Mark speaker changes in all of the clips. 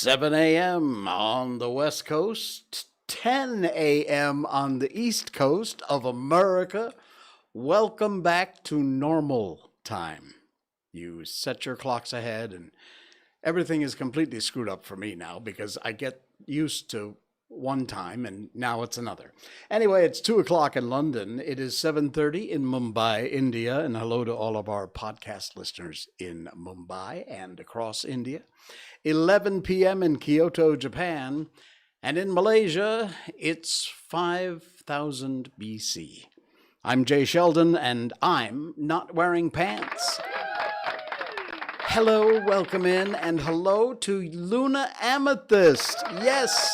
Speaker 1: 7 a.m. on the West Coast, 10 a.m. on the East Coast of America. Welcome back to normal time. You set your clocks ahead, and everything is completely screwed up for me now because I get used to one time and now it's another. Anyway, it's 2 o'clock in London. It is 7:30 in Mumbai, India. And hello to all of our podcast listeners in Mumbai and across India. 11 p.m. in Kyoto, Japan. And in Malaysia, it's 5000 BC. I'm Jay Sheldon, and I'm not wearing pants. Hello, welcome in, and hello to Luna Amethyst. Yes,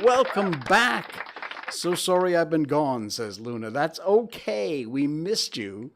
Speaker 1: welcome back. So sorry I've been gone, says Luna. That's okay. We missed you,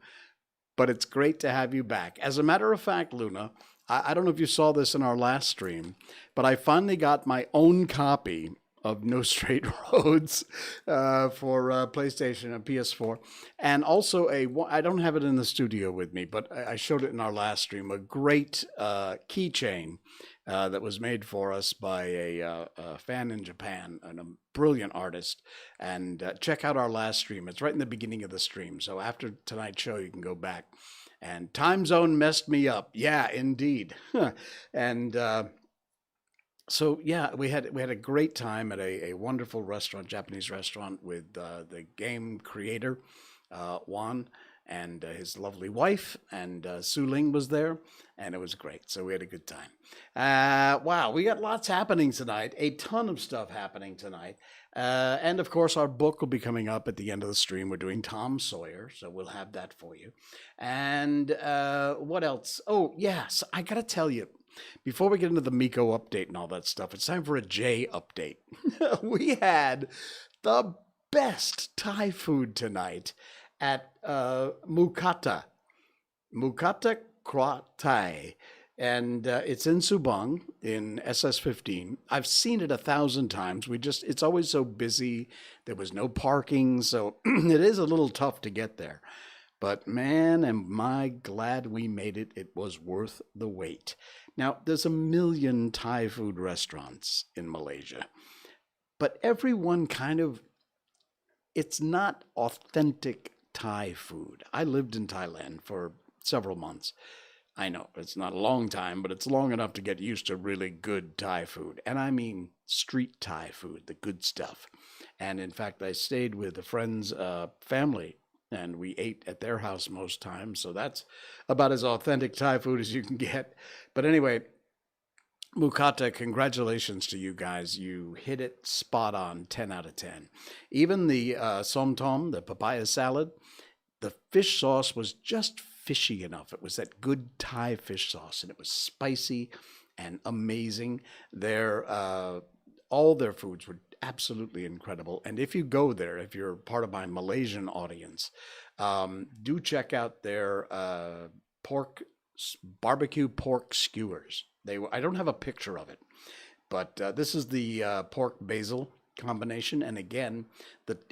Speaker 1: but it's great to have you back. As a matter of fact, Luna, I don't know if you saw this in our last stream, but I finally got my own copy of No Straight Roads for PlayStation and PS4. And also I don't have it in the studio with me, but I showed it in our last stream, a great keychain that was made for us by a fan in Japan, and a brilliant artist. And check out our last stream. It's right in the beginning of the stream. So after tonight's show, you can go back. And time zone messed me up. Yeah, indeed. And so yeah, we had a great time at a wonderful restaurant, Japanese restaurant, with the game creator, Juan, and his lovely wife, and Su Ling was there, and it was great. So we had a good time. Wow, we got lots happening tonight, a ton of stuff happening tonight. And of course, our book will be coming up at the end of the stream. We're doing Tom Sawyer, so we'll have that for you. And what else? Oh, yes, I got to tell you, before we get into the Mikko update and all that stuff, it's time for a Jay update. We had the best Thai food tonight at Mukata Kra Thai. And it's in Subang in SS15. I've seen it 1,000 times. It's always so busy. There was no parking, so it is a little tough to get there. But man, am I glad we made it. It was worth the wait. Now, there's a million Thai food restaurants in Malaysia, but everyone it's not authentic Thai food. I lived in Thailand for several months. I know it's not a long time, but it's long enough to get used to really good Thai food. And I mean street Thai food, the good stuff. And in fact, I stayed with a friend's family, and we ate at their house most times. So that's about as authentic Thai food as you can get. But anyway, Mukata, congratulations to you guys. You hit it spot on, 10 out of 10. Even the som tom, the papaya salad, the fish sauce was just fishy enough. It was that good Thai fish sauce, and it was spicy and amazing. All their foods were absolutely incredible. And if you go there, if you're part of my Malaysian audience, do check out their barbecue pork skewers. I don't have a picture of it, but this is the pork basil combination. And again,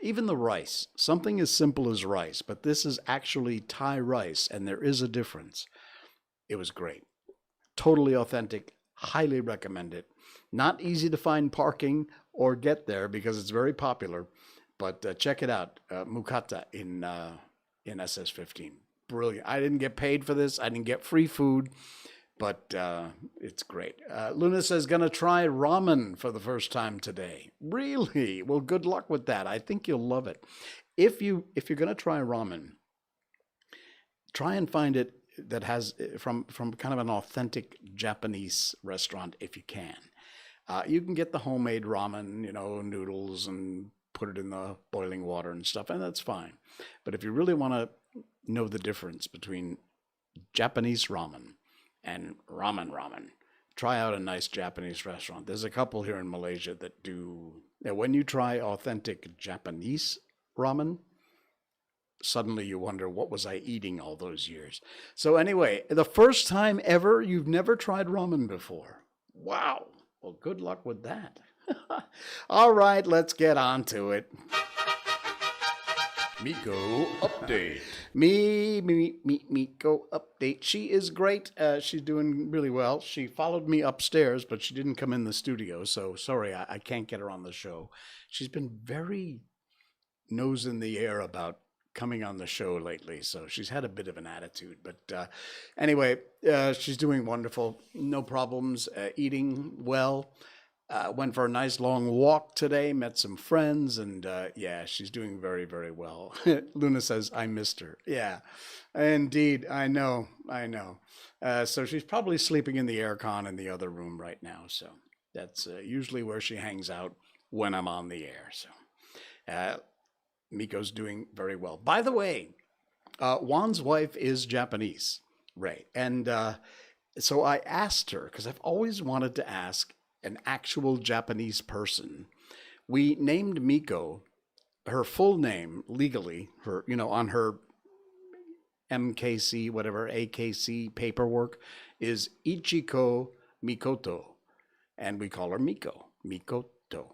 Speaker 1: even the rice, something as simple as rice, but this is actually Thai rice, and there is a difference. It was great. Totally authentic. Highly recommend it. Not easy to find parking or get there because it's very popular, but check it out. Mukata in SS15. Brilliant. I didn't get paid for this. I didn't get free food, but it's great. Luna says, gonna try ramen for the first time today. Really? Well, good luck with that. I think you'll love it. If you're gonna try ramen, try and find it that has from kind of an authentic Japanese restaurant if you can. You can get the homemade ramen, noodles, and put it in the boiling water and stuff, and that's fine. But if you really want to know the difference between Japanese ramen and ramen, try out a nice Japanese restaurant. There's a couple here in Malaysia that do. When you try authentic Japanese ramen, suddenly you wonder, what was I eating all those years? So anyway, the first time ever, you've never tried ramen before. Wow. Well, good luck with that. All right, let's get on to it.
Speaker 2: Mikko update.
Speaker 1: Mikko update. She is great. She's doing really well. She followed me upstairs, but she didn't come in the studio. So sorry, I can't get her on the show. She's been very nose in the air about coming on the show lately. So she's had a bit of an attitude. But anyway, she's doing wonderful. No problems. Eating well. Went for a nice long walk today, met some friends, and yeah, she's doing very, very well. Luna says, I missed her. Yeah, indeed. I know. So she's probably sleeping in the aircon in the other room right now. So that's usually where she hangs out when I'm on the air. So Mikko's doing very well. By the way, Juan's wife is Japanese, Ray. And so I asked her, because I've always wanted to ask an actual Japanese person. We named Mikko, her full name legally, her on her MKC, whatever, AKC paperwork is Ichiko Mikoto, and we call her Mikoto.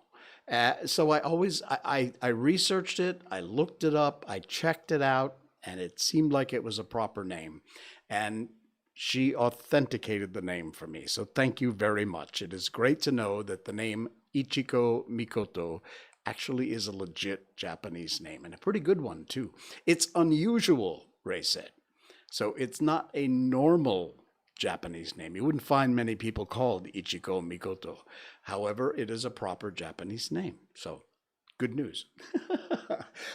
Speaker 1: So I researched it, I looked it up, I checked it out, and it seemed like it was a proper name. And she authenticated the name for me. So thank you very much. It is great to know that the name Ichiko Mikoto actually is a legit Japanese name, and a pretty good one too. It's unusual, Ray said. So it's not a normal Japanese name. You wouldn't find many people called Ichiko Mikoto. However, it is a proper Japanese name. So good news.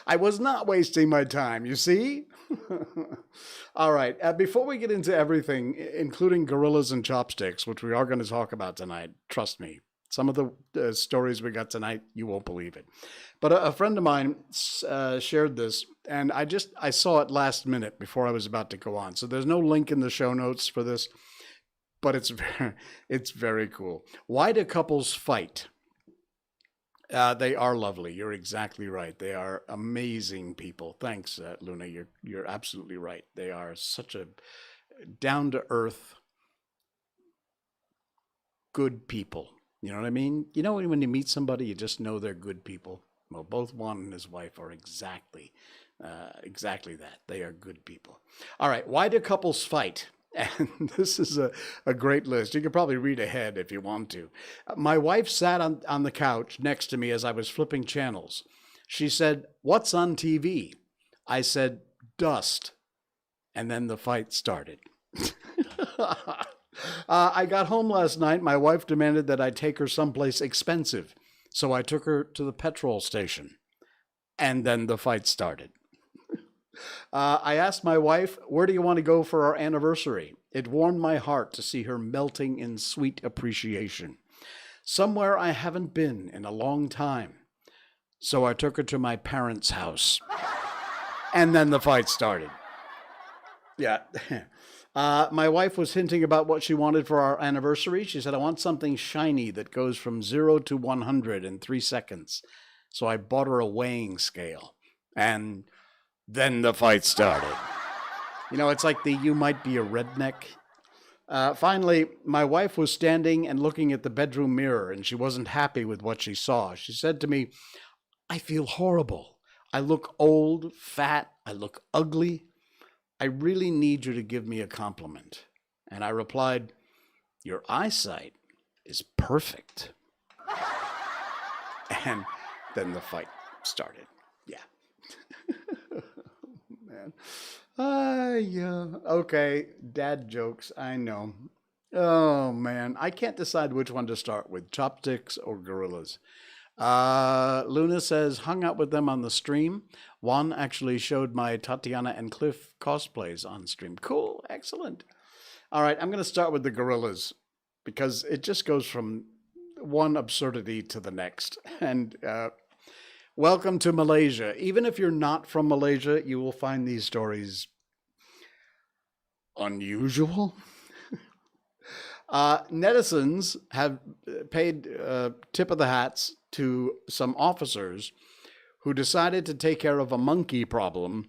Speaker 1: I was not wasting my time, you see? All right. Before we get into everything, including gorillas and chopsticks, which we are going to talk about tonight, trust me, some of the stories we got tonight, you won't believe it. But a friend of mine shared this, and I saw it last minute before I was about to go on. So there's no link in the show notes for this, but it's very cool. Why do couples fight? They are lovely. You're exactly right. They are amazing people. Thanks, Luna. You're absolutely right. They are such a down-to-earth, good people. You know what I mean? You know when you meet somebody, you just know they're good people. Well, both Juan and his wife are exactly that. They are good people. All right. Why do couples fight? And this is a great list. You could probably read ahead if you want to. My wife sat on the couch next to me as I was flipping channels. She said, "What's on TV?" I said, "Dust." And then the fight started. I got home last night. My wife demanded that I take her someplace expensive. So I took her to the petrol station. And then the fight started. I asked my wife, "Where do you want to go for our anniversary?" It warmed my heart to see her melting in sweet appreciation. Somewhere I haven't been in a long time. So I took her to my parents' house. And then the fight started. Yeah. My wife was hinting about what she wanted for our anniversary. She said, "I want something shiny that goes from 0 to 100 in 3 seconds. So I bought her a weighing scale. And then the fight started. It's like the "you might be a redneck." Finally, my wife was standing and looking at the bedroom mirror, and she wasn't happy with what she saw. She said to me, "I feel horrible. I look old, fat, I look ugly. I really need you to give me a compliment." And I replied, "Your eyesight is perfect." And then the fight started. Yeah. Man. Yeah. Okay. Dad jokes. I know. Oh, man. I can't decide which one to start with, chopsticks or gorillas. Luna says, hung out with them on the stream. Juan actually showed my Tatiana and Cliff cosplays on stream. Cool. Excellent. All right. I'm going to start with the gorillas because it just goes from one absurdity to the next. And welcome to Malaysia. Even if you're not from Malaysia, you will find these stories unusual. Netizens have paid tip of the hats to some officers who decided to take care of a monkey problem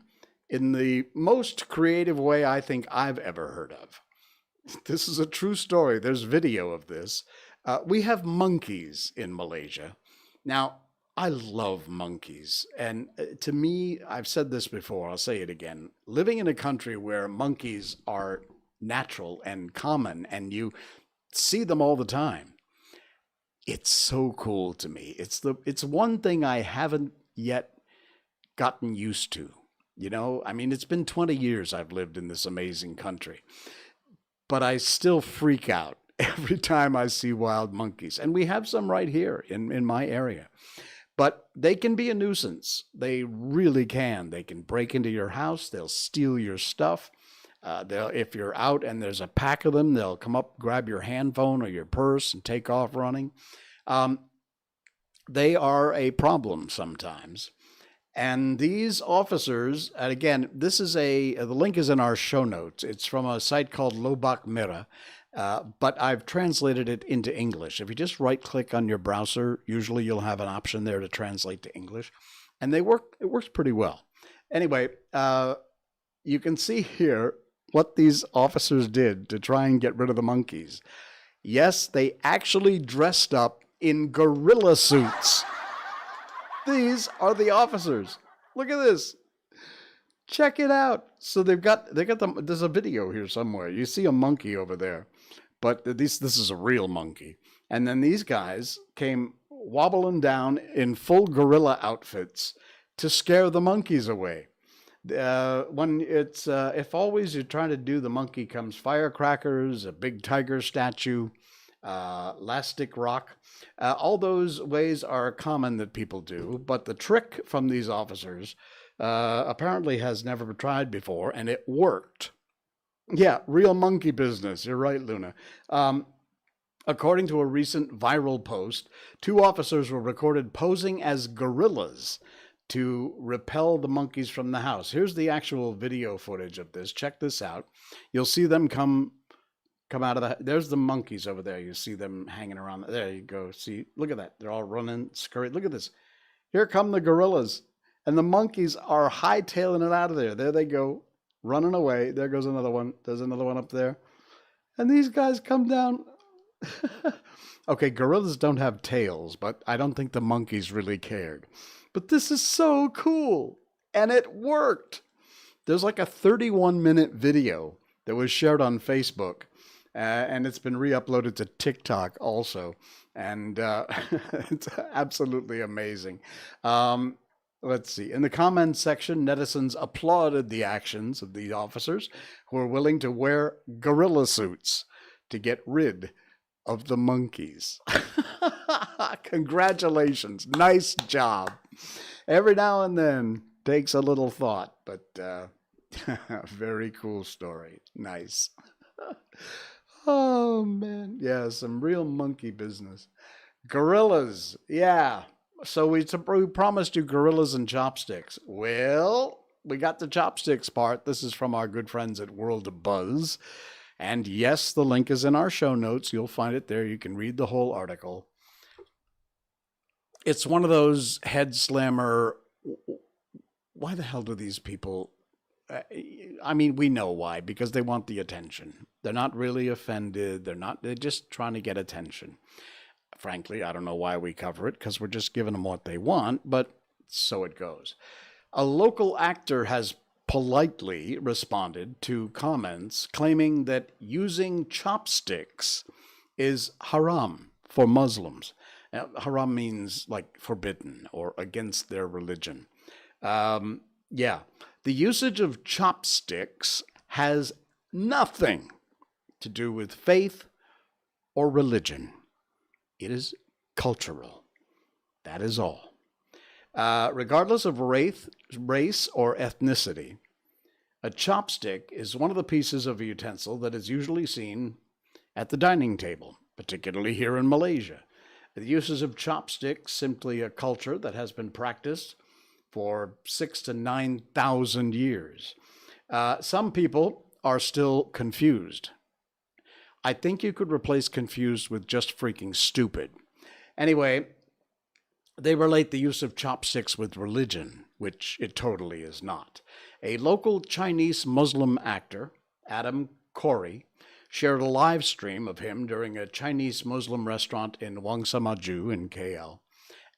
Speaker 1: in the most creative way I think I've ever heard of. This is a true story. There's video of this. We have monkeys in Malaysia. Now, I love monkeys. And to me, I've said this before, I'll say it again. Living in a country where monkeys are natural and common and you see them all the time, it's so cool to me. It's one thing I haven't yet gotten used to. You know, I mean, it's been 20 years I've lived in this amazing country, but I still freak out every time I see wild monkeys. And we have some right here in my area. But they can be a nuisance. They really can. They can break into your house. They'll steal your stuff. If you're out and there's a pack of them, they'll come up, grab your hand phone or your purse and take off running. They are a problem sometimes. And these officers, and again, this is the link is in our show notes. It's from a site called Lobak Mira, but I've translated it into English. If you just right-click on your browser, usually you'll have an option there to translate to English, and it works pretty well. Anyway, you can see here what these officers did to try and get rid of the monkeys. Yes, they actually dressed up in gorilla suits. These are the officers. Look at this. Check it out. So they got them. There's a video here somewhere. You see a monkey over there, but this is a real monkey. And then these guys came wobbling down in full gorilla outfits to scare the monkeys away. When it's if always you're trying to do the monkey comes firecrackers, a big tiger statue, elastic rock. All those ways are common that people do, but the trick from these officers apparently has never been tried before, and it worked. Yeah, real monkey business. You're right, Luna. According to a recent viral post, 2 officers were recorded posing as gorillas to repel the monkeys from the house. Here's the actual video footage of this. Check this out. You'll see them come out of there's the monkeys over there. You see them hanging around. There you go. See, look at that. They're all running, scurrying. Look at this. Here come the gorillas. And the monkeys are hightailing it out of there. There they go, running away. There goes another one. There's another one up there. And these guys come down. Okay, gorillas don't have tails, but I don't think the monkeys really cared. But this is so cool. And it worked. There's like a 31-minute video that was shared on Facebook. And it's been re-uploaded to TikTok also. And it's absolutely amazing. Let's see. In the comments section, netizens applauded the actions of the officers who were willing to wear gorilla suits to get rid of the monkeys. Congratulations. Nice job. Every now and then takes a little thought, but very cool story. Nice. Oh, man. Yeah, some real monkey business. Gorillas. Yeah. So we promised you gorillas and chopsticks. Well, we got the chopsticks part. This is from our good friends at World of Buzz. And yes, the link is in our show notes. You'll find it there. You can read the whole article. It's one of those head slammer. Why the hell do these people... I mean, we know why, because they want the attention. They're not really offended. They're just trying to get attention. Frankly, I don't know why we cover it, because we're just giving them what they want, but so it goes. A local actor has politely responded to comments claiming that using chopsticks is haram for Muslims. Now, haram means like forbidden or against their religion. Yeah. The usage of chopsticks has nothing to do with faith or religion. It is cultural. That is all. Regardless of race or ethnicity, a chopstick is one of the pieces of a utensil that is usually seen at the dining table, particularly here in Malaysia. The uses of chopsticks simply a culture that has been practiced for 6,000 to 9,000 years. Some people are still confused. I think you could replace confused with just freaking stupid. Anyway, they relate the use of chopsticks with religion, which it totally is not. A local Chinese Muslim actor, Adam Corey, shared a live stream of him during a Chinese Muslim restaurant in Wangsa Maju in KL.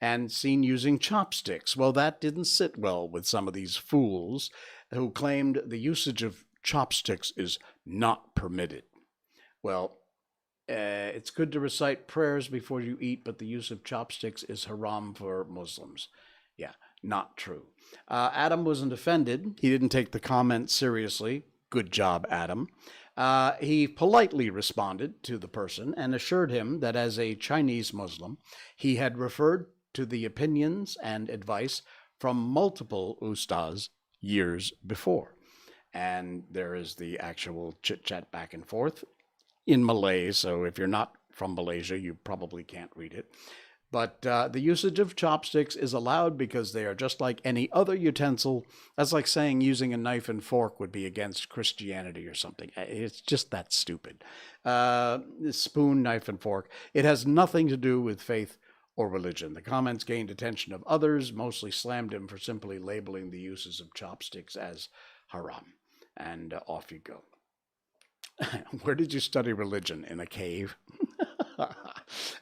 Speaker 1: and seen using chopsticks. Well, that didn't sit well with some of these fools who claimed the usage of chopsticks is not permitted. Well, it's good to recite prayers before you eat, but the use of chopsticks is haram for Muslims. Yeah, not true. Adam wasn't offended. He didn't take the comment seriously. Good job, Adam. He politely responded to the person and assured him that as a Chinese Muslim, he had referred to the opinions and advice from multiple ustaz years before. And there is the actual chit-chat back and forth in Malay, so if you're not from Malaysia, you probably can't read it. But the usage of chopsticks is allowed because they are just like any other utensil. That's like saying using a knife and fork would be against Christianity or something. It's just that stupid. Spoon, knife, and fork. It has nothing to do with faith or religion. The comments gained attention of others, mostly slammed him for simply labeling the uses of chopsticks as haram. And off you go. Where did you study religion? In a cave?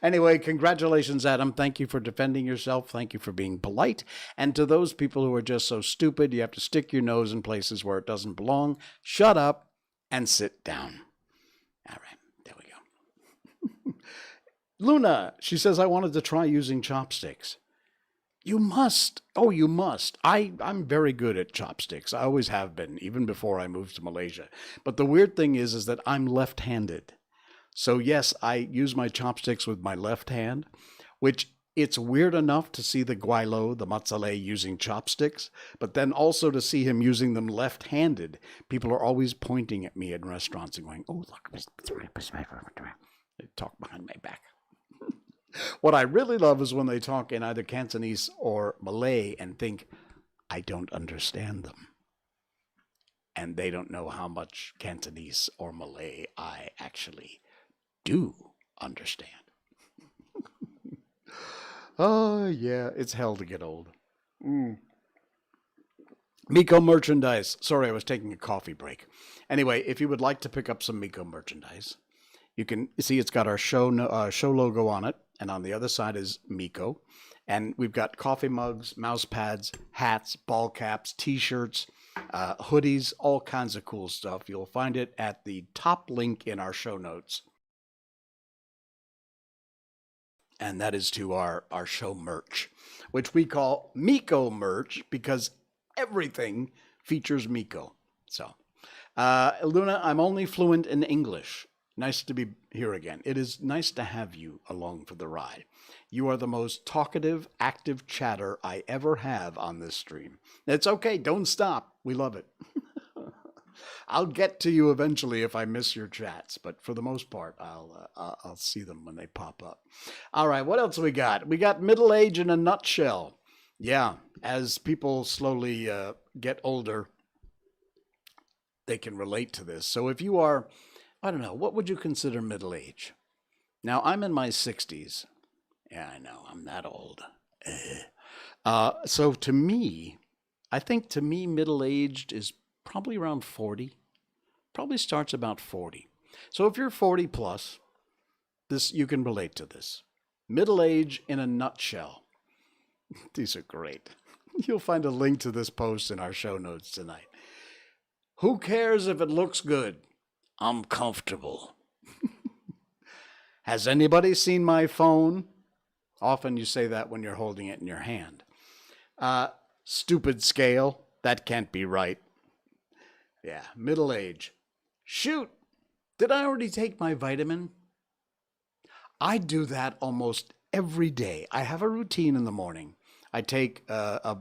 Speaker 1: Anyway, congratulations, Adam. Thank you for defending yourself. Thank you for being polite. And to those people who are just so stupid, you have to stick your nose in places where it doesn't belong. Shut up and sit down. All right, there we go. Luna, she says, I wanted to try using chopsticks. You must. Oh, you must. I'm very good at chopsticks. I always have been, even before I moved to Malaysia. But the weird thing is that I'm left-handed. So yes, I use my chopsticks with my left hand, which it's weird enough to see the Guaylo, the Matsale, using chopsticks, but then also to see him using them left-handed. People are always pointing at me in restaurants and going, oh, look. They talk behind my back. What I really love is when they talk in either Cantonese or Malay and think, I don't understand them. And they don't know how much Cantonese or Malay I actually do understand. Oh, yeah, it's hell to get old. Mikko merchandise. Sorry, I was taking a coffee break. Anyway, if you would like to pick up some Mikko merchandise, you can see it's got our show logo on it, and on the other side is Mikko. And we've got coffee mugs, mouse pads, hats, ball caps, T-shirts, hoodies, all kinds of cool stuff. You'll find it at the top link in our show notes. And that is to our show merch, which we call Mikko merch because everything features Mikko. So, Luna, I'm only fluent in English. Nice to be here again. It is nice to have you along for the ride. You are the most talkative, active chatter I ever have on this stream. It's okay. Don't stop. We love it. I'll get to you eventually if I miss your chats, but for the most part, I'll see them when they pop up. All right, what else we got? We got middle age in a nutshell. Yeah, as people slowly get older, they can relate to this. So if you are, I don't know, what would you consider middle age? Now, I'm in my 60s. Yeah, I know, I'm that old. So to me, I think to me, middle-aged is probably around 40. Probably starts about 40. So if you're 40 plus, this you can relate to this. Middle age in a nutshell. These are great. You'll find a link to this post in our show notes tonight. Who cares if it looks good? I'm comfortable. Has anybody seen my phone? Often you say that when you're holding it in your hand. Stupid scale. That can't be right. Yeah, middle age. Shoot, did I already take my vitamin? I do that almost every day. I have a routine in the morning. I take a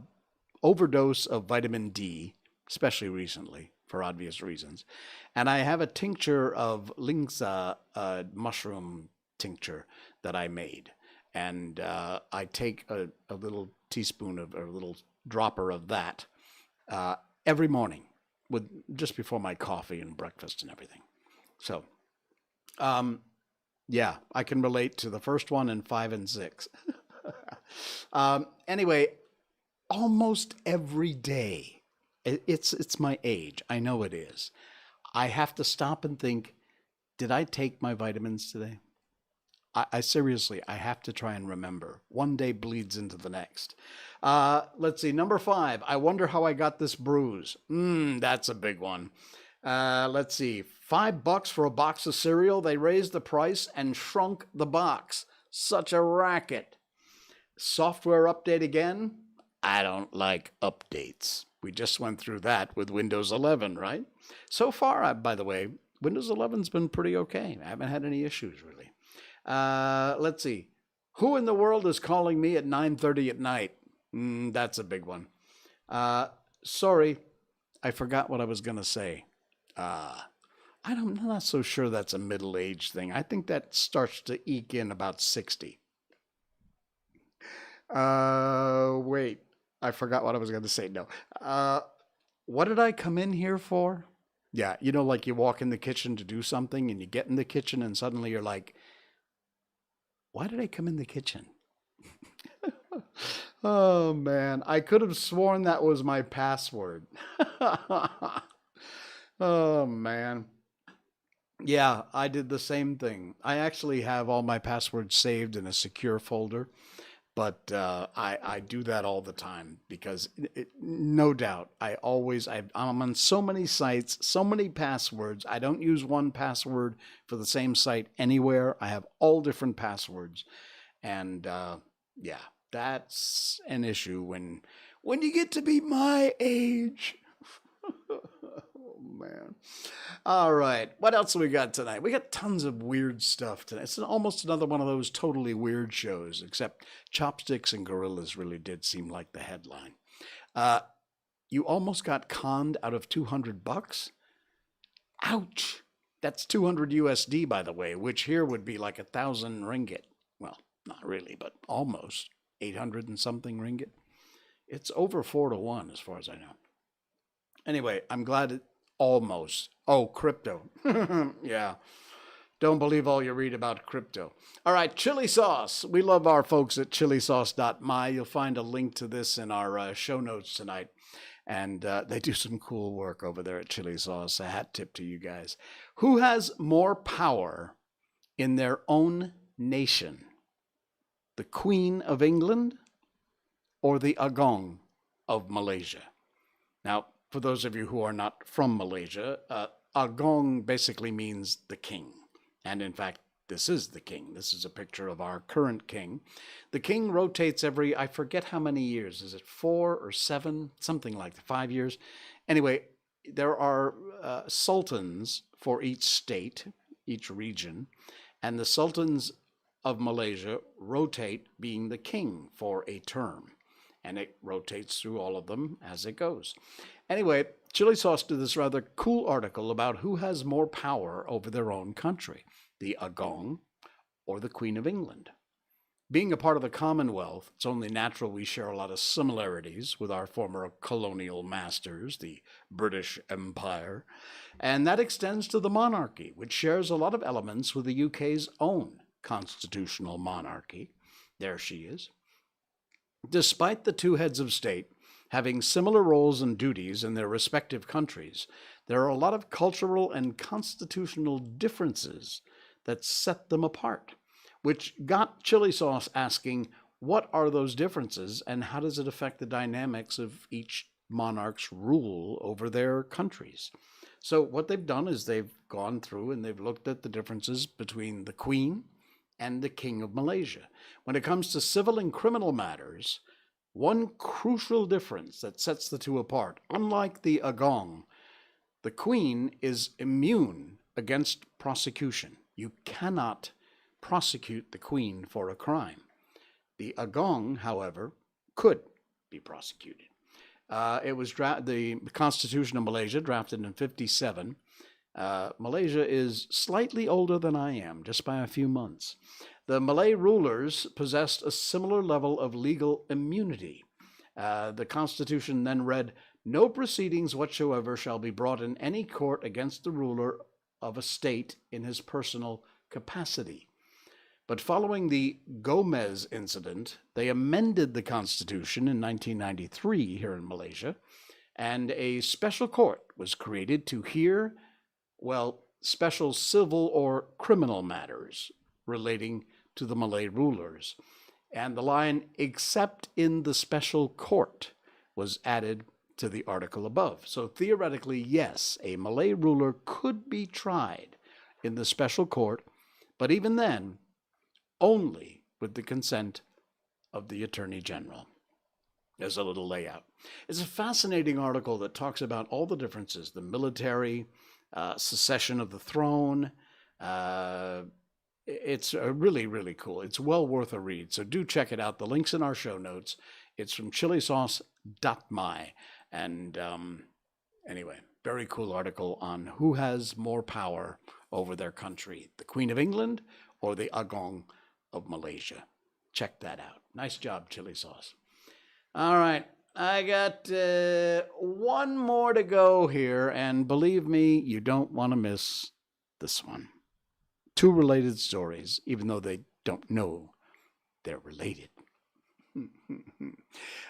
Speaker 1: overdose of vitamin D, especially recently, for obvious reasons. And I have a tincture of lingsa mushroom tincture that I made. And I take a little teaspoon of, or a little dropper of that every morning, with just before my coffee and breakfast and everything. So, yeah, I can relate to the first one and 5 and 6. Anyway, almost every day, it's my age. I know it is. I have to stop and think, did I take my vitamins today? I seriously, I have to try and remember. One day bleeds into the next. Let's see. Number 5. I wonder how I got this bruise. That's a big one. Let's see. $5 for a box of cereal. They raised the price and shrunk the box. Such a racket. Software update again. I don't like updates. We just went through that with Windows 11, right? So far, by the way, Windows 11's been pretty okay. I haven't had any issues, really. Let's see. Who in the world is calling me at 9:30 at night? That's a big one. Sorry, I forgot what I was going to say. I'm not so sure that's a middle-aged thing. I think that starts to eke in about 60. Wait. I forgot what I was going to say. No. What did I come in here for? Yeah, like you walk in the kitchen to do something and you get in the kitchen and suddenly you're like, why did I come in the kitchen? Oh, man. I could have sworn that was my password. Oh, man. Yeah, I did the same thing. I actually have all my passwords saved in a secure folder. But I do that all the time because no doubt I'm on so many sites, so many passwords. I don't use one password for the same site anywhere. I have all different passwords. And yeah, that's an issue when you get to be my age. Oh, man. All right. What else have we got tonight? We got tons of weird stuff tonight. It's almost another one of those totally weird shows, except Chopsticks and Gorillas really did seem like the headline. You almost got conned out of $200? Ouch. That's 200 USD, by the way, which here would be like 1,000 ringgit. Well, not really, but almost 800 and something ringgit. It's over 4-1 as far as I know. Anyway, I'm glad it almost. Oh, crypto. Yeah. Don't believe all you read about crypto. All right, chili sauce. We love our folks at chilisauce.my. You'll find a link to this in our show notes tonight. And they do some cool work over there at Chili Sauce. A hat tip to you guys. Who has more power in their own nation? The Queen of England or the Agong of Malaysia? Now, for those of you who are not from Malaysia, Agong basically means the king. And in fact, this is the king. This is a picture of our current king. The king rotates every, I forget how many years. Is it 4 or 7? Something like that, 5 years. Anyway, there are sultans for each state, each region. And the sultans of Malaysia rotate being the king for a term. And it rotates through all of them as it goes. Anyway, Chili Sauce did this rather cool article about who has more power over their own country, the Agong or the Queen of England. Being a part of the Commonwealth, it's only natural we share a lot of similarities with our former colonial masters, the British Empire, and that extends to the monarchy, which shares a lot of elements with the UK's own constitutional monarchy. There she is. Despite the two heads of state having similar roles and duties in their respective countries, there are a lot of cultural and constitutional differences that set them apart, which got Chili Sauce asking, what are those differences and how does it affect the dynamics of each monarch's rule over their countries? So what they've done is they've gone through and they've looked at the differences between the Queen and the King of Malaysia. When it comes to civil and criminal matters, one crucial difference that sets the two apart, unlike the Agong, the Queen is immune against prosecution. You cannot prosecute the Queen for a crime. The Agong, however, could be prosecuted. It was the Constitution of Malaysia, drafted in 1957. Malaysia is slightly older than I am, just by a few months. The Malay rulers possessed a similar level of legal immunity. The Constitution then read, "No proceedings whatsoever shall be brought in any court against the ruler of a state in his personal capacity." But following the Gomez incident, they amended the Constitution in 1993 here in Malaysia, and a special court was created to hear, special civil or criminal matters relating to the Malay rulers. And the line, except in the special court, was added to the article above. So theoretically, yes, a Malay ruler could be tried in the special court, but even then, only with the consent of the Attorney General. There's a little layout. It's a fascinating article that talks about all the differences, the military, secession of the throne. It's really, really cool. It's well worth a read, so do check it out. The link's in our show notes. It's from chilisauce.my. And anyway, very cool article on who has more power over their country, the Queen of England or the Agong of Malaysia. Check that out. Nice job, Chili Sauce. All right, I got one more to go here, and believe me, you don't want to miss this one. Two related stories, even though they don't know they're related.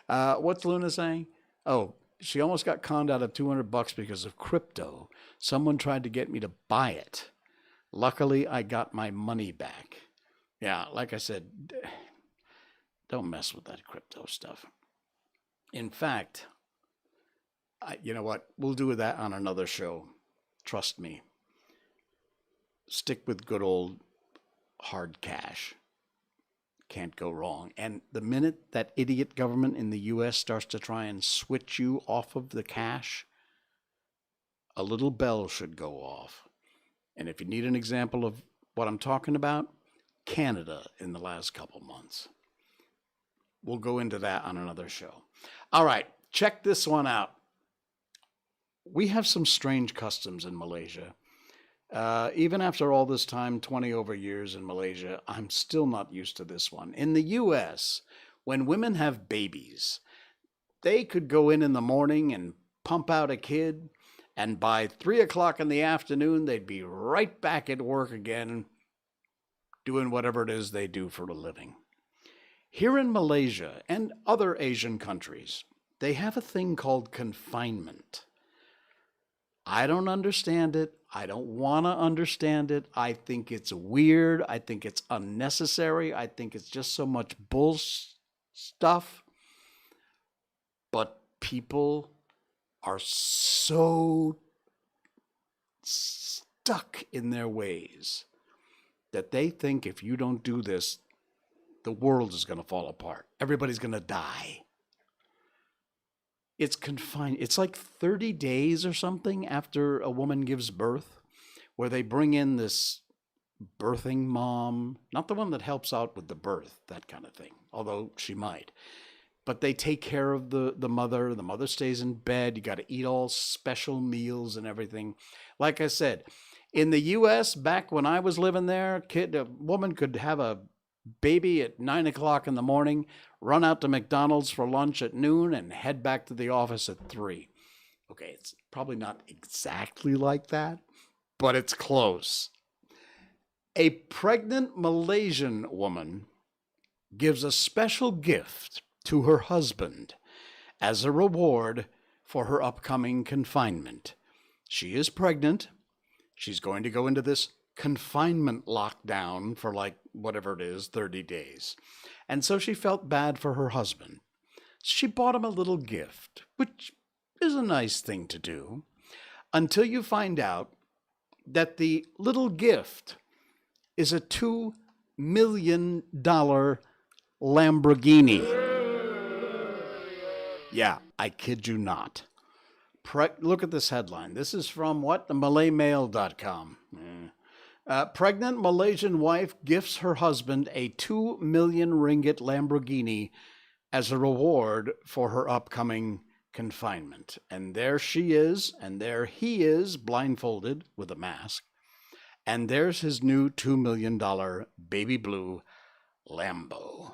Speaker 1: What's Luna saying? Oh, she almost got conned out of $200 because of crypto. Someone tried to get me to buy it. Luckily, I got my money back. Yeah, like I said, don't mess with that crypto stuff. In fact, you know what? We'll do that on another show. Trust me. Stick with good old hard cash. Can't go wrong. And the minute that idiot government in the U.S. starts to try and switch you off of the cash, a little bell should go off. And if you need an example of what I'm talking about, Canada in the last couple months. We'll go into that on another show. All right, check this one out. We have some strange customs in Malaysia. Even after all this time, 20 over years in Malaysia, I'm still not used to this one. In the U.S., when women have babies, they could go in the morning and pump out a kid, and by 3 o'clock in the afternoon, they'd be right back at work again, doing whatever it is they do for a living. Here in Malaysia and other Asian countries, they have a thing called confinement. I don't understand it. I don't want to understand it. I think it's weird. I think it's unnecessary. I think it's just so much bull stuff. But people are so stuck in their ways that they think if you don't do this, the world is going to fall apart. Everybody's going to die. It's confined. It's like 30 days or something after a woman gives birth, where they bring in this birthing mom, not the one that helps out with the birth, that kind of thing, although she might. But they take care of the mother. The mother stays in bed. You got to eat all special meals and everything. Like I said, in the U.S., back when I was living there, a woman could have a baby at 9 o'clock in the morning, run out to McDonald's for lunch at noon, and head back to the office at 3. Okay, it's probably not exactly like that, but it's close. A pregnant Malaysian woman gives a special gift to her husband as a reward for her upcoming confinement. She is pregnant. She's going to go into this confinement lockdown for like whatever it is, 30 days. And so she felt bad for her husband. She bought him a little gift, which is a nice thing to do, until you find out that the little gift is a $2 million Lamborghini. Yeah, I kid you not. Look at this headline. This is from what? The MalayMail.com. Pregnant Malaysian wife gifts her husband a 2 million ringgit Lamborghini as a reward for her upcoming confinement. And there she is, and there he is, blindfolded with a mask. And there's his new $2 million baby blue Lambo.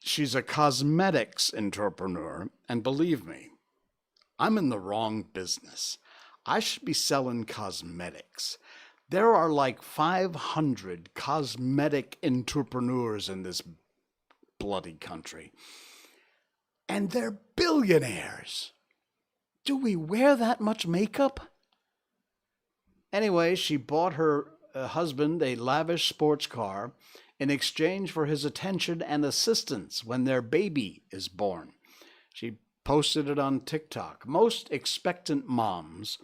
Speaker 1: She's a cosmetics entrepreneur, and believe me, I'm in the wrong business. I should be selling cosmetics. There are like 500 cosmetic entrepreneurs in this bloody country. And they're billionaires. Do we wear that much makeup? Anyway, she bought her husband a lavish sports car in exchange for his attention and assistance when their baby is born. She posted it on TikTok. Most expectant moms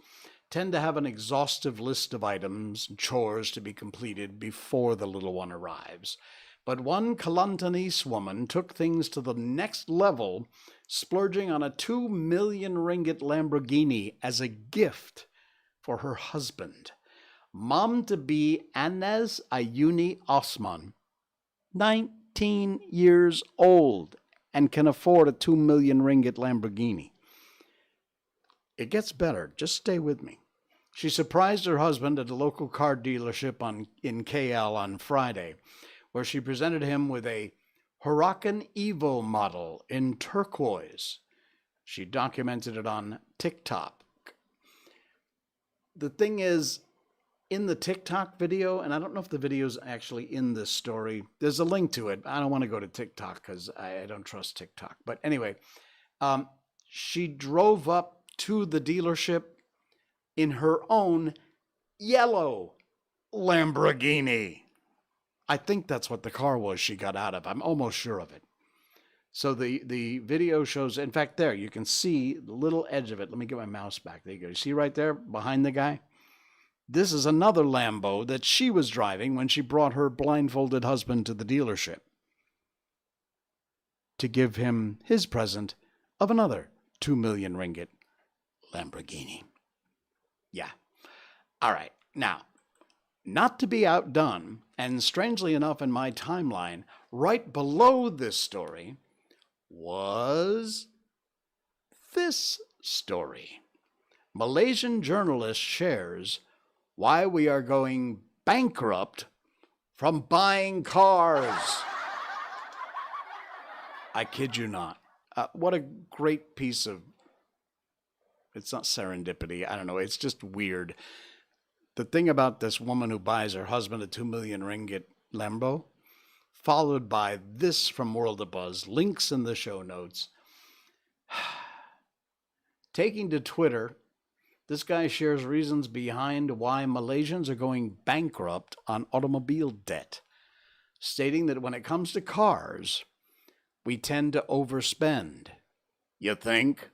Speaker 1: tend to have an exhaustive list of items and chores to be completed before the little one arrives. But one Kelantanese woman took things to the next level, splurging on a 2 million ringgit Lamborghini as a gift for her husband. Mom-to-be Anez Ayuni Osman, 19 years old, and can afford a 2 million ringgit Lamborghini. It gets better. Just stay with me. She surprised her husband at a local car dealership in KL on Friday, where she presented him with a Huracan Evo model in turquoise. She documented it on TikTok. The thing is, in the TikTok video, and I don't know if the video's actually in this story, there's a link to it. I don't want to go to TikTok because I don't trust TikTok. But anyway, she drove up to the dealership in her own yellow Lamborghini. I think that's what the car was she got out of. I'm almost sure of it. So the video shows, in fact, there, you can see the little edge of it. Let me get my mouse back. There you go. You see right there behind the guy? This is another Lambo that she was driving when she brought her blindfolded husband to the dealership to give him his present of another 2 million ringgit Lamborghini. Yeah. All right. Now, not to be outdone, and strangely enough in my timeline, right below this story was this story. Malaysian journalist shares why we are going bankrupt from buying cars. I kid you not. What a great piece of, it's not serendipity, I don't know, it's just weird. The thing about this woman who buys her husband a 2 million ringgit Lambo, followed by this from World of Buzz, links in the show notes. Taking to Twitter, this guy shares reasons behind why Malaysians are going bankrupt on automobile debt, stating that when it comes to cars, we tend to overspend. You think?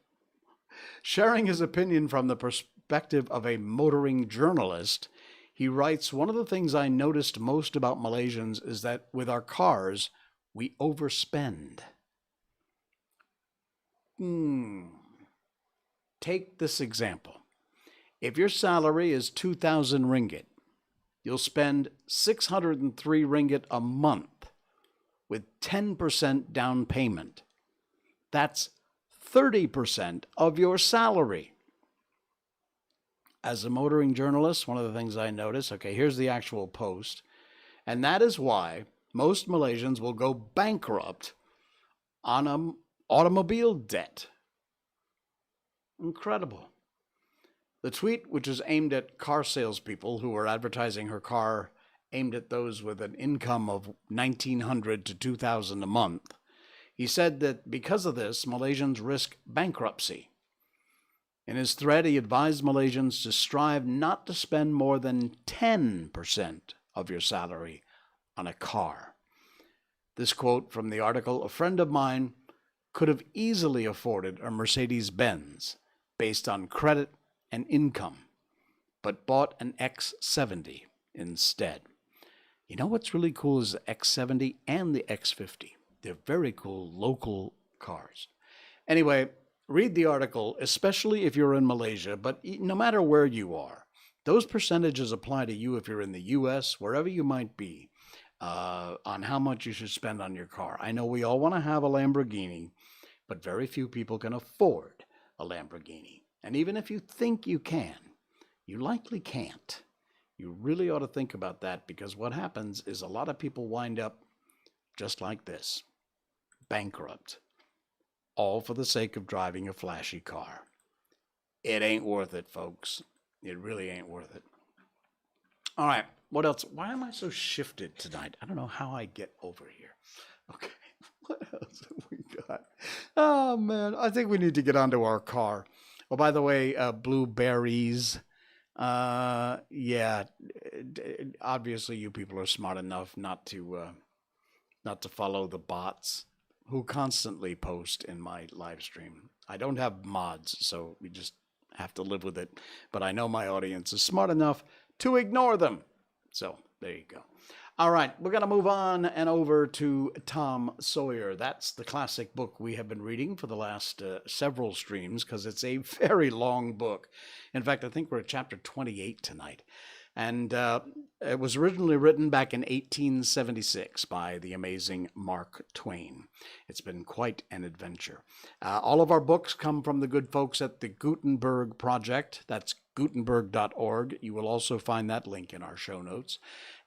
Speaker 1: Sharing his opinion from the perspective of a motoring journalist, he writes, "One of the things I noticed most about Malaysians is that with our cars, we overspend." Take this example. If your salary is 2,000 ringgit, you'll spend 603 ringgit a month with 10% down payment. That's 30% of your salary. As a motoring journalist, one of the things I notice, okay, here's the actual post, and that is why most Malaysians will go bankrupt on an automobile debt. Incredible. The tweet, which is aimed at car salespeople who are advertising her car aimed at those with an income of 1,900 to 2,000 a month, he said that because of this, Malaysians risk bankruptcy. In his thread, he advised Malaysians to strive not to spend more than 10% of your salary on a car. This quote from the article, "A friend of mine could have easily afforded a Mercedes-Benz based on credit and income, but bought an X70 instead." You know what's really cool is the X70 and the X50. They're very cool local cars. Anyway, read the article, especially if you're in Malaysia, but no matter where you are, those percentages apply to you if you're in the U.S., wherever you might be, on how much you should spend on your car. I know we all want to have a Lamborghini, but very few people can afford a Lamborghini. And even if you think you can, you likely can't. You really ought to think about that, because what happens is a lot of people wind up just like this, bankrupt, all for the sake of driving a flashy car. It ain't worth it, folks. It really ain't worth it. All right, what else? Why am I so shifted tonight? I don't know how I get over here. Okay, what else have we got? Oh, man, I think we need to get onto our car. Oh, by the way, blueberries. Yeah, obviously you people are smart enough not to follow the bots who constantly post in my live stream. I don't have mods, so we just have to live with it. But I know my audience is smart enough to ignore them. So there you go. All right, we're going to move on and over to Tom Sawyer. That's the classic book we have been reading for the last several streams because it's a very long book. In fact, I think we're at chapter 28 tonight. And it was originally written back in 1876 by the amazing Mark Twain. It's been quite an adventure. All of our books come from the good folks at the Gutenberg Project. That's Gutenberg.org. You will also find that link in our show notes.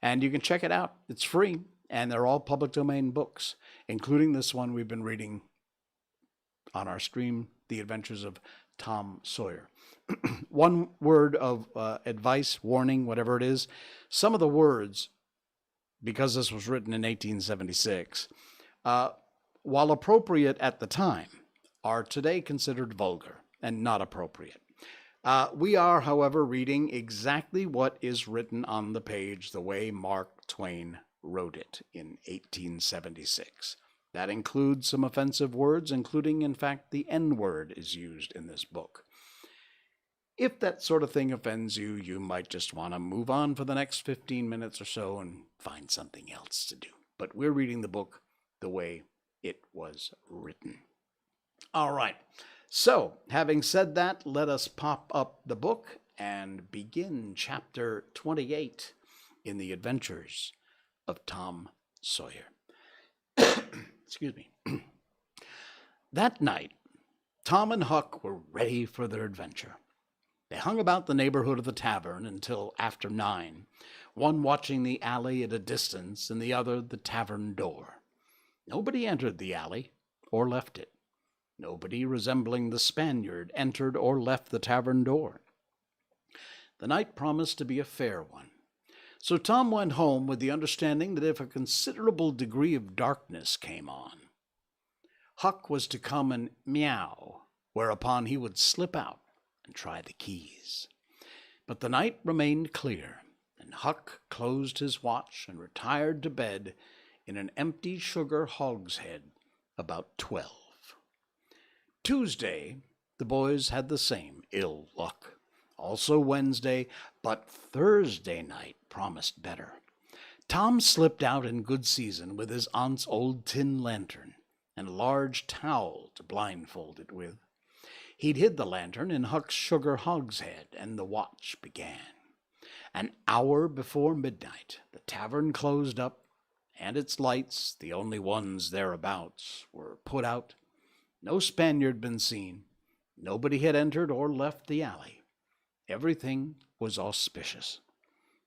Speaker 1: And you can check it out. It's free, and they're all public domain books, including this one we've been reading on our stream, The Adventures of Tom Sawyer. One word of advice, warning, whatever it is. Some of the words, because this was written in 1876, while appropriate at the time, are today considered vulgar and not appropriate. We are, however, reading exactly what is written on the page the way Mark Twain wrote it in 1876. That includes some offensive words, including, in fact, the N-word is used in this book. If that sort of thing offends you, you might just want to move on for the next 15 minutes or so and find something else to do. But we're reading the book the way it was written. All right. So, having said that, let us pop up the book and begin chapter 28 in the Adventures of Tom Sawyer. Excuse me. That night, Tom and Huck were ready for their adventure. They hung about the neighborhood of the tavern until after 9, one watching the alley at a distance and the other the tavern door. Nobody entered the alley or left it. Nobody resembling the Spaniard entered or left the tavern door. The night promised to be a fair one. So Tom went home with the understanding that if a considerable degree of darkness came on, Huck was to come and meow, whereupon he would slip out and try the keys. But the night remained clear, and Huck closed his watch and retired to bed in an empty sugar hogshead about 12. Tuesday, the boys had the same ill luck. Also Wednesday, but Thursday night promised better. Tom slipped out in good season with his aunt's old tin lantern and a large towel to blindfold it with. He'd hid the lantern in Huck's sugar hogshead, and the watch began. An hour before midnight, the tavern closed up, and its lights, the only ones thereabouts, were put out. No Spaniard been seen. Nobody had entered or left the alley. Everything was auspicious.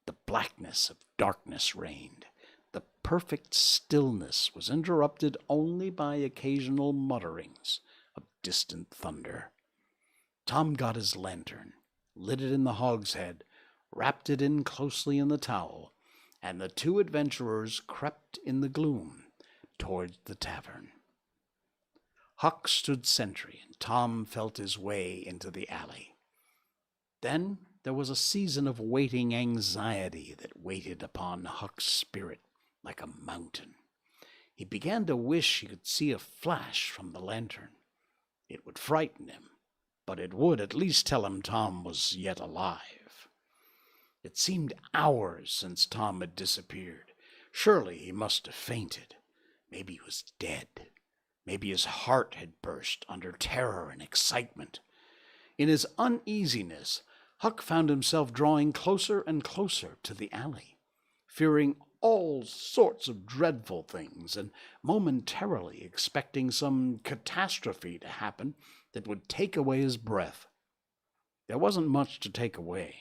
Speaker 1: The blackness of darkness reigned. The perfect stillness was interrupted only by occasional mutterings of distant thunder. Tom got his lantern, lit it in the hogshead, wrapped it in closely in the towel, and the two adventurers crept in the gloom towards the tavern. Huck stood sentry, and Tom felt his way into the alley. Then there was a season of waiting anxiety that waited upon Huck's spirit like a mountain. He began to wish he could see a flash from the lantern. It would frighten him, but it would at least tell him Tom was yet alive. It seemed hours since Tom had disappeared. Surely he must have fainted. Maybe he was dead. Maybe his heart had burst under terror and excitement. In his uneasiness, Huck found himself drawing closer and closer to the alley, fearing all sorts of dreadful things and momentarily expecting some catastrophe to happen that would take away his breath. There wasn't much to take away,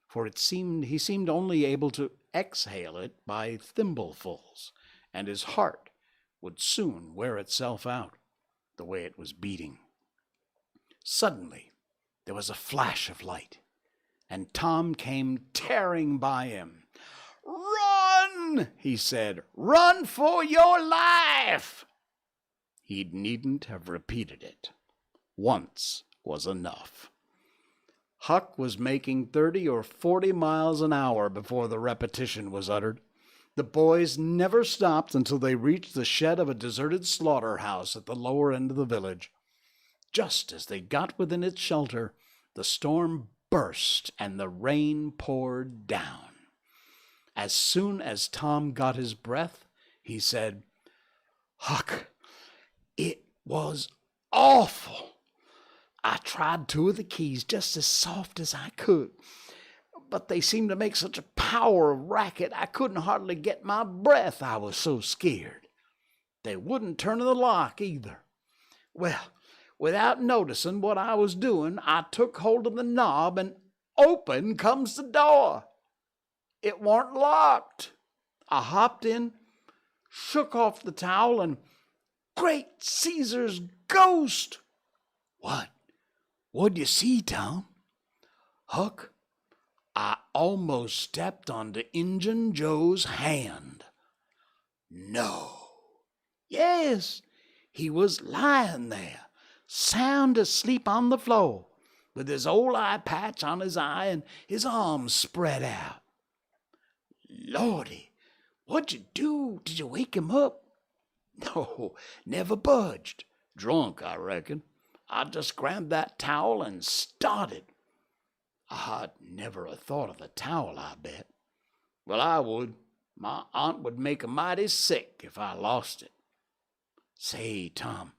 Speaker 1: for he seemed only able to exhale it by thimblefuls, and his heart would soon wear itself out, the way it was beating. Suddenly, there was a flash of light, and Tom came tearing by him. "Run!" he said. "Run for your life!" He needn't have repeated it. Once was enough. Huck was making 30 or 40 miles an hour before the repetition was uttered. The boys never stopped until they reached the shed of a deserted slaughterhouse at the lower end of the village. Just as they got within its shelter, the storm burst and the rain poured down. As soon as Tom got his breath, he said, "Huck, it was awful. I tried 2 of the keys just as soft as I could, but they seemed to make such a power of racket I couldn't hardly get my breath. I was so scared. They wouldn't turn in the lock either. Well, without noticing what I was doing, I took hold of the knob and open comes the door. It weren't locked. I hopped in, shook off the towel, and great Caesar's ghost!" What'd you see, Tom?" "Huck, I almost stepped onto Injun Joe's hand." "No." "Yes, he was lying there, sound asleep on the floor, with his old eye patch on his eye and his arms spread out." "Lordy, what'd you do? Did you wake him up?" "No, never budged. Drunk, I reckon. I just grabbed that towel and started." "I'd never have thought of the towel, I bet." "Well, I would. My aunt would make a mighty sick if I lost it." "Say, Tom,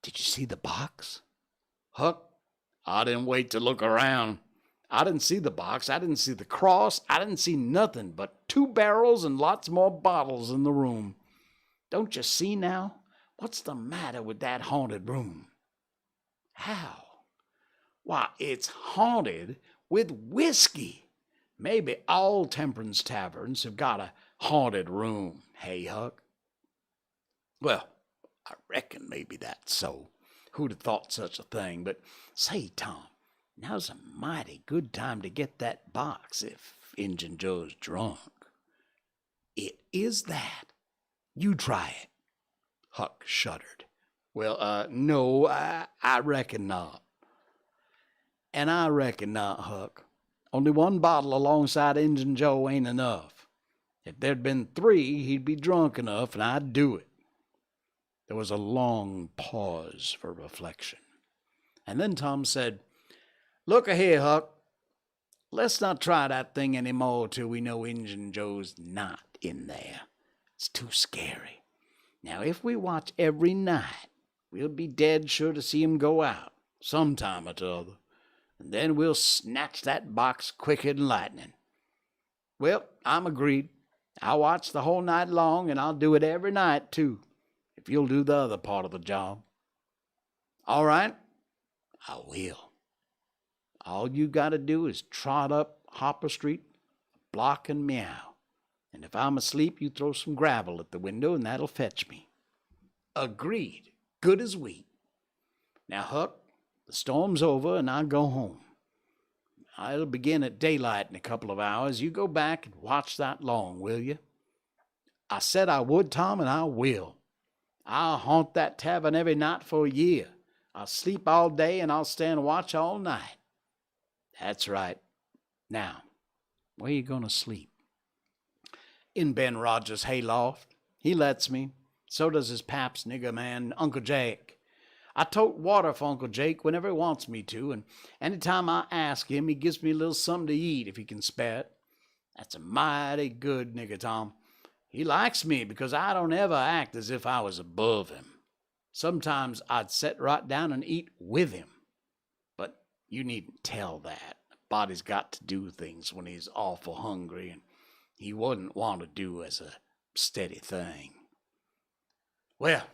Speaker 1: did you see the box?" "Huck, I didn't wait to look around. I didn't see the box. I didn't see the cross. I didn't see nothing but 2 barrels and lots more bottles in the room. Don't you see now? What's the matter with that haunted room?" "How?" "Why, it's haunted with whiskey. Maybe all temperance taverns have got a haunted room, hey, Huck?" "Well, I reckon maybe that's so. Who'd have thought such a thing? But say, Tom, now's a mighty good time to get that box if Injun Joe's drunk." "It is that. You try it." Huck shuddered. "Well, no, I reckon not." "And I reckon not, Huck. Only 1 bottle alongside Injun Joe ain't enough. If there'd been 3, he'd be drunk enough, and I'd do it." There was a long pause for reflection. And then Tom said, "Look a-here, Huck. Let's not try that thing any more till we know Injun Joe's not in there. It's too scary. Now, if we watch every night, we'll be dead sure to see him go out, sometime or t'other, and then we'll snatch that box quicker than lightning." "Well, I'm agreed. I'll watch the whole night long, and I'll do it every night, too, if you'll do the other part of the job." "All right, I will. All you got to do is trot up Hopper Street, a block and meow. And if I'm asleep, you throw some gravel at the window, and that'll fetch me." "Agreed. Good as wheat. Now, Huck, the storm's over, and I'll go home. It'll begin at daylight in a couple of hours. You go back and watch that long, will you?" "I said I would, Tom, and I will. I'll haunt that tavern every night for a year. I'll sleep all day, and I'll stand watch all night." "That's right. Now, where you going to sleep?" "In Ben Rogers' hayloft. He lets me. So does his pap's nigger man, Uncle Jake. I tote water for Uncle Jake whenever he wants me to, and any time I ask him, he gives me a little something to eat if he can spare it. That's a mighty good nigger, Tom. He likes me because I don't ever act as if I was above him. Sometimes I'd set right down and eat with him. But you needn't tell that. A body's got to do things when he's awful hungry, and he wouldn't want to do as a steady thing. Well,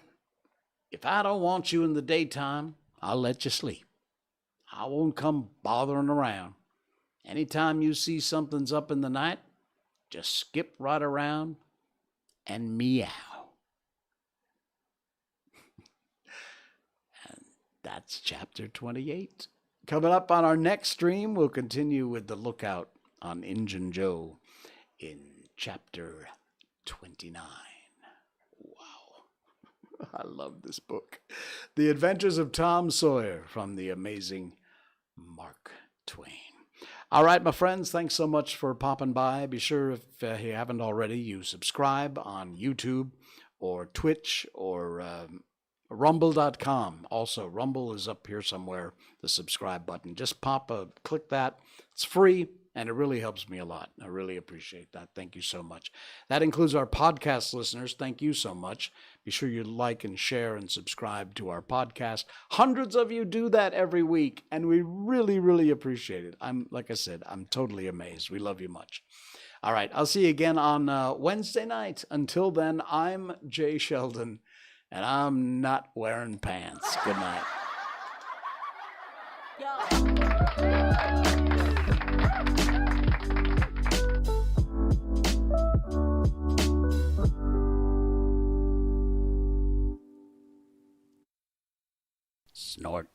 Speaker 1: if I don't want you in the daytime, I'll let you sleep. I won't come bothering around. Anytime you see something's up in the night, just skip right around and meow." And that's chapter 28. Coming up on our next stream, we'll continue with the lookout on Injun Joe in chapter 29. Wow. I love this book. The Adventures of Tom Sawyer from the amazing Mark Twain. All right, my friends, thanks so much for popping by. Be sure, if you haven't already, you subscribe on YouTube or Twitch or rumble.com. Also, Rumble is up here somewhere, the subscribe button. Just click that. It's free, and it really helps me a lot. I really appreciate that. Thank you so much. That includes our podcast listeners. Thank you so much. Be sure you like and share and subscribe to our podcast. Hundreds of you do that every week, and we really, really appreciate it. Like I said, I'm totally amazed. We love you much. All right, I'll see you again on Wednesday night. Until then, I'm Jay Sheldon, and I'm not wearing pants. Good night. Snort.